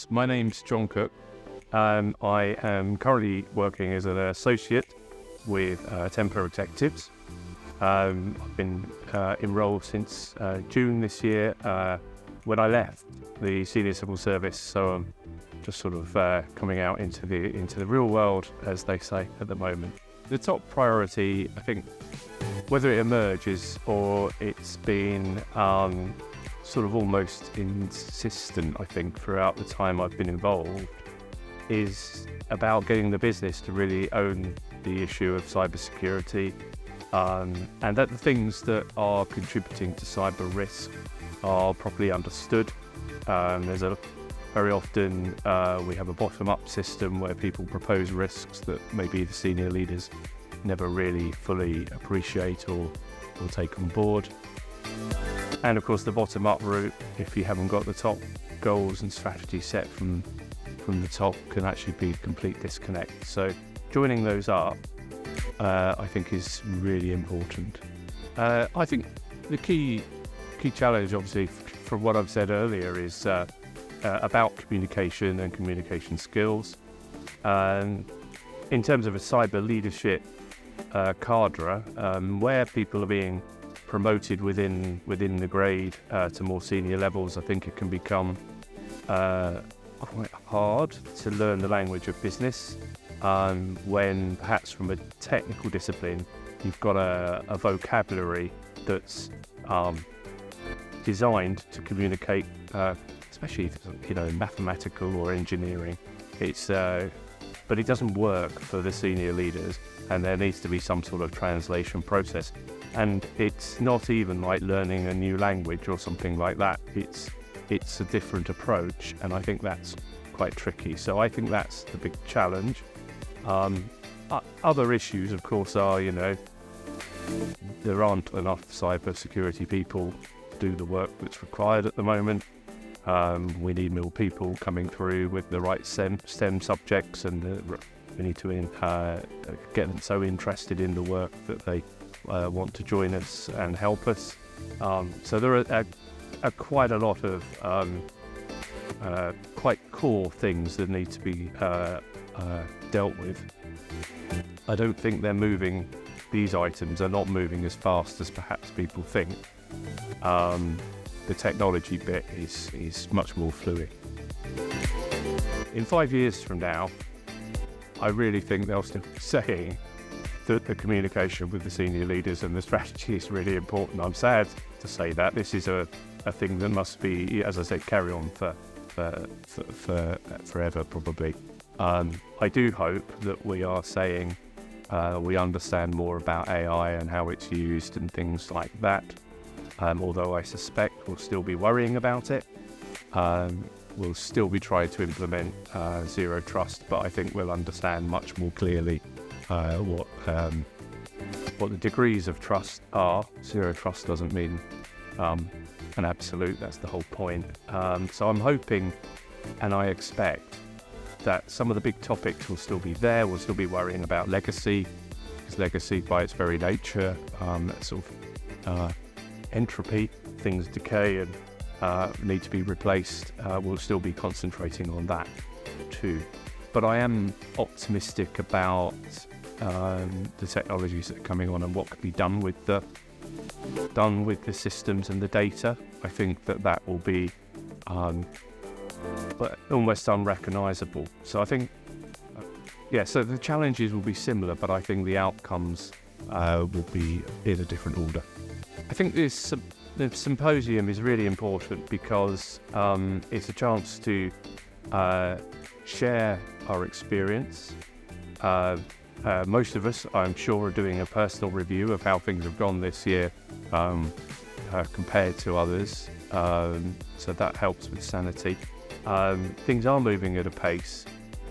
course. My name's John Cook. I am currently working as an associate with Templar executives. I've been enrolled since June this year when I left the senior civil service, so I'm just sort of coming out into the real world, as they say, at the moment. The top priority, I think, whether it emerges or it's been sort of almost insistent, I think, throughout the time I've been involved, is about getting the business to really own the issue of cybersecurity, and that the things that are contributing to cyber risk are properly understood. Very often we have a bottom-up system where people propose risks that maybe the senior leaders never really fully appreciate or take on board. And of course the bottom-up route, if you haven't got the top goals and strategies set from the top, can actually be a complete disconnect. So joining those up, I think, is really important. I think the key challenge, obviously, from what I've said earlier, is about communication and communication skills. In terms of a cyber leadership cadre, where people are being promoted within the grade to more senior levels, I think it can become quite hard to learn the language of business when perhaps from a technical discipline you've got a vocabulary that's designed to communicate, especially in mathematical or engineering. But it doesn't work for the senior leaders, and there needs to be some sort of translation process. And it's not even like learning a new language or something like that. It's a different approach, and I think that's quite tricky. So I think that's the big challenge. Other issues, of course, are there aren't enough cybersecurity people to do the work that's required at the moment. We need more people coming through with the right STEM subjects, and we need to get them so interested in the work that they want to join us and help us. So there are quite a lot of quite core things that need to be dealt with. I don't think these items are not moving as fast as perhaps people think. The technology bit is much more fluid. In 5 years from now, I really think they'll still be saying that the communication with the senior leaders and the strategy is really important. I'm sad to say that. This is a thing that must be, as I said, carry on for forever, probably. I do hope that we are saying we understand more about AI and how it's used and things like that. Although I suspect we'll still be worrying about it. We'll still be trying to implement zero trust, but I think we'll understand much more clearly what the degrees of trust are. Zero trust doesn't mean an absolute, that's the whole point. So I'm hoping and I expect that some of the big topics will still be there. We'll still be worrying about legacy, because legacy by its very nature, sort of entropy, things decay and need to be replaced. We'll still be concentrating on that too. But I am optimistic about the technologies that are coming on and what can be done with the systems and the data. I think that will be but almost unrecognisable. So I think, so the challenges will be similar, but I think the outcomes will be in a different order. I think the symposium is really important because it's a chance to share our experience. Most of us, I'm sure, are doing a personal review of how things have gone this year compared to others, so that helps with sanity. Things are moving at a pace,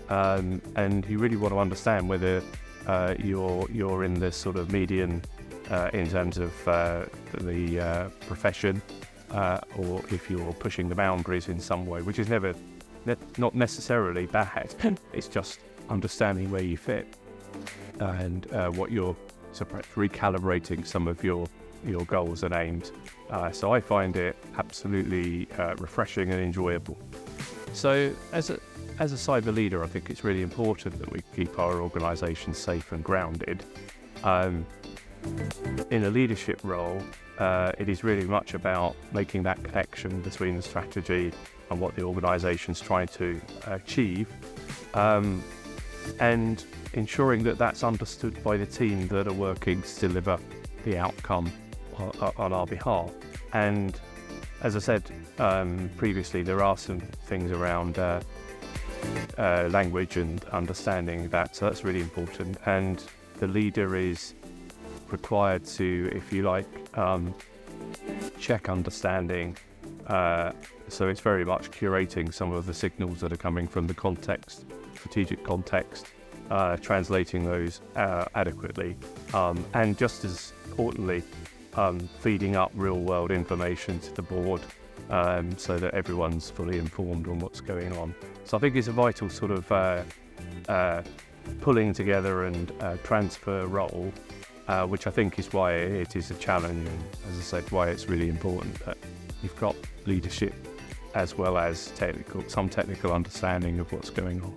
and you really want to understand whether you're in this sort of median in terms of the profession, or if you're pushing the boundaries in some way, which is not necessarily bad. It's just understanding where you fit and what you're recalibrating some of your goals and aims. So I find it absolutely refreshing and enjoyable. So as a cyber leader, I think it's really important that we keep our organisation safe and grounded. In a leadership role, it is really much about making that connection between the strategy and what the organisation's trying to achieve, and ensuring that that's understood by the team that are working to deliver the outcome on our behalf. And as I said previously, there are some things around language and understanding that, so that's really important. And the leader is required to, if you like, check understanding. So it's very much curating some of the signals that are coming from the context, strategic context, translating those adequately, and just as importantly, feeding up real-world information to the board, so that everyone's fully informed on what's going on. So I think it's a vital sort of pulling together and transfer role, which I think is why it is a challenge, and as I said, why it's really important that you've got leadership as well as some technical understanding of what's going on.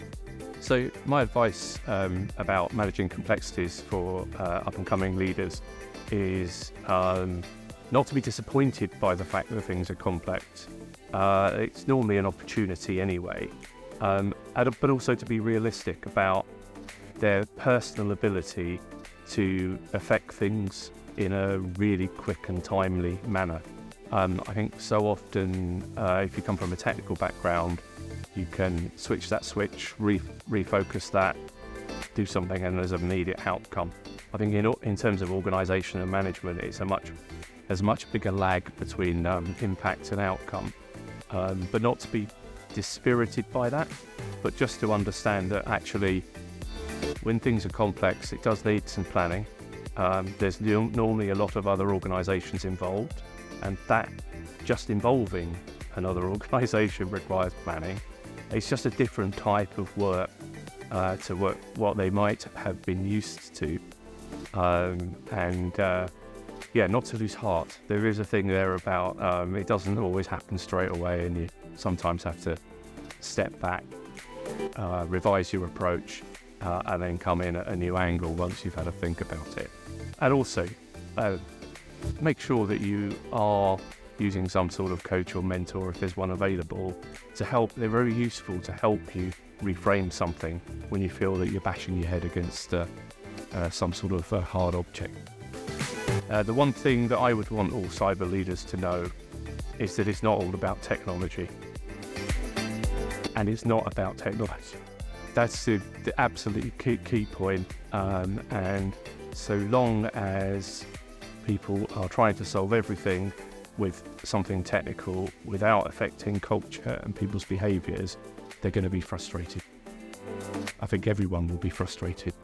So my advice about managing complexities for up-and-coming leaders is not to be disappointed by the fact that things are complex. It's normally an opportunity anyway, but also to be realistic about their personal ability to affect things in a really quick and timely manner. I think so often, if you come from a technical background, you can switch that switch, refocus that, do something, and there's an immediate outcome. I think in terms of organisation and management, there's a much bigger lag between impact and outcome, but not to be dispirited by that, but just to understand that actually when things are complex, it does need some planning. There's normally a lot of other organisations involved, and that just involving another organisation requires planning. It's just a different type of work to what they might have been used to, not to lose heart. There is a thing there about it doesn't always happen straight away, and you sometimes have to step back, revise your approach, and then come in at a new angle once you've had a think about it. And also make sure that you are using some sort of coach or mentor, if there's one available, to help. They're very useful to help you reframe something when you feel that you're bashing your head against some sort of hard object. The one thing that I would want all cyber leaders to know is that it's not all about technology. And it's not about technology. That's the absolute key point. And so long as people are trying to solve everything with something technical without affecting culture and people's behaviours, they're going to be frustrated. I think everyone will be frustrated.